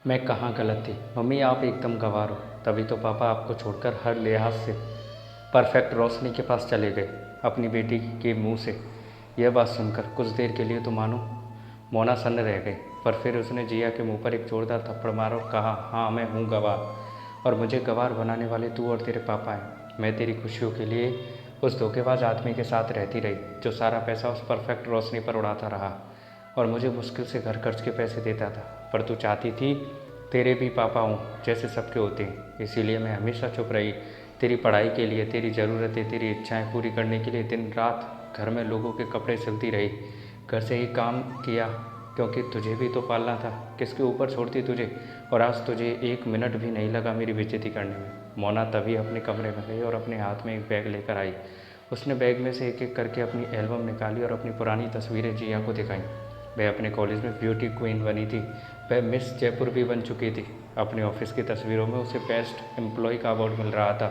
मैं कहाँ गलत थी मम्मी, आप एकदम गँवार हो। तभी तो पापा आपको छोड़कर हर लिहाज से परफेक्ट रोशनी के पास चले गए अपनी बेटी के मुंह से। यह बात सुनकर कुछ देर के लिए तो मानो मोना सन्न रह गई, पर फिर उसने जिया के मुंह पर एक जोरदार थप्पड़ मारा और कहा, हाँ मैं हूँ गवार, और मुझे गवार बनाने वाले तू और तेरे पापा हैं। मैं तेरी खुशियों के लिए उस धोखेबाज आदमी के साथ रहती रही जो सारा पैसा उस परफेक्ट रोशनी पर उड़ाता रहा और मुझे मुश्किल से घर खर्च के पैसे देता था। पर तू चाहती थी तेरे भी पापा हों जैसे सबके होते हैं, इसीलिए मैं हमेशा चुप रही। तेरी पढ़ाई के लिए, तेरी ज़रूरतें, तेरी इच्छाएं पूरी करने के लिए दिन रात घर में लोगों के कपड़े सिलती रही। घर से ही काम किया क्योंकि तुझे भी तो पालना था, किसके ऊपर छोड़ती तुझे। और आज तुझे एक मिनट भी नहीं लगा मेरी बेइज्जती करने में। मोना तभी अपने कमरे में गई और अपने हाथ में एक बैग लेकर आई। उसने बैग में से एक एक करके अपनी एल्बम निकाली और अपनी पुरानी तस्वीरें जिया को दिखाई। वह अपने कॉलेज में ब्यूटी क्वीन बनी थी, वह मिस जयपुर भी बन चुकी थी। अपने ऑफिस की तस्वीरों में उसे बेस्ट एम्प्लॉय का अवार्ड मिल रहा था।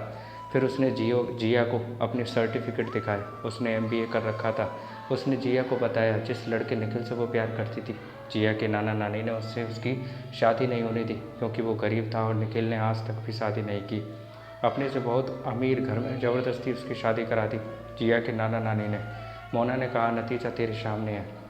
फिर उसने जिया को अपने सर्टिफिकेट दिखाए। उसने MBA कर रखा था। उसने जिया को बताया जिस लड़के निखिल से वो प्यार करती थी। जिया के नाना नानी ने उससे उसकी शादी नहीं होने दी क्योंकि वो गरीब था और निखिल ने आज तक भी शादी नहीं की। अपने से बहुत अमीर घर में ज़बरदस्ती उसकी शादी करा दी जिया के नाना नानी ने। मोना ने कहा, नतीजा तेरे सामने है।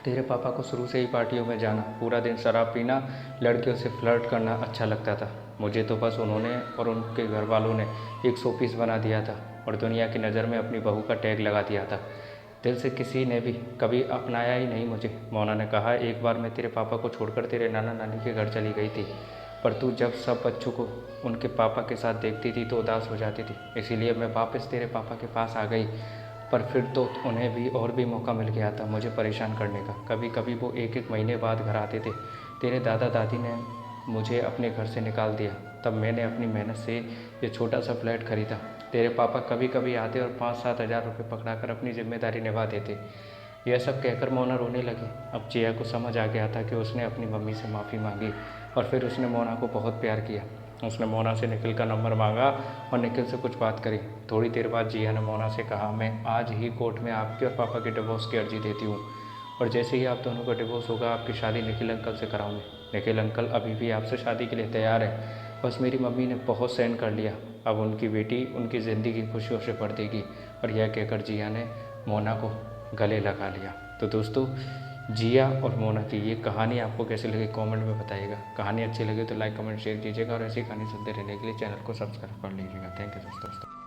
तेरे पापा को शुरू से ही पार्टियों में जाना, पूरा दिन शराब पीना, लड़कियों से फ्लर्ट करना अच्छा लगता था। मुझे तो बस उन्होंने और उनके घर वालों ने एक शोपीस बना दिया था और दुनिया की नज़र में अपनी बहू का टैग लगा दिया था। दिल से किसी ने भी कभी अपनाया ही नहीं मुझे। मोना ने कहा, एक बार मैं तेरे पापा को छोड़कर तेरे नाना नानी के घर चली गई थी, पर तू जब सब बच्चों को उनके पापा के साथ देखती थी तो उदास हो जाती थी, इसीलिए मैं वापस तेरे पापा के पास आ गई। पर फिर तो उन्हें भी और भी मौका मिल गया था मुझे परेशान करने का। कभी कभी वो एक एक महीने बाद घर आते थे। तेरे दादा दादी ने मुझे अपने घर से निकाल दिया, तब मैंने अपनी मेहनत से ये छोटा सा फ्लैट खरीदा। तेरे पापा कभी कभी आते और 5-7 हज़ार रुपये पकड़ा कर अपनी जिम्मेदारी निभा देते। यह सब कहकर मोना रोने लगी। अब जिया को समझ आ गया था कि उसने अपनी मम्मी से माफ़ी मांगी और फिर उसने मोना को बहुत प्यार किया। उसने मोना से निखिल का नंबर मांगा और निखिल से कुछ बात करी। थोड़ी देर बाद जिया ने मोना से कहा, मैं आज ही कोर्ट में आपके और पापा के डिवोर्स की अर्जी देती हूँ और जैसे ही आप दोनों का डिवोर्स होगा आपकी शादी निखिल अंकल से कराऊंगी। निखिल अंकल अभी भी आपसे शादी के लिए तैयार है, बस मेरी मम्मी ने बहुत सहन कर लिया, अब उनकी बेटी उनकी ज़िंदगी खुशियों से भर देगी। और यह कहकर जिया ने मोना को गले लगा लिया। तो दोस्तों, जिया और मोना की ये कहानी आपको कैसी लगी कमेंट में बताइएगा। कहानी अच्छी लगी तो लाइक कमेंट शेयर कीजिएगा और ऐसी कहानी सुनते रहने के लिए चैनल को सब्सक्राइब कर लीजिएगा। थैंक यू दोस्तों।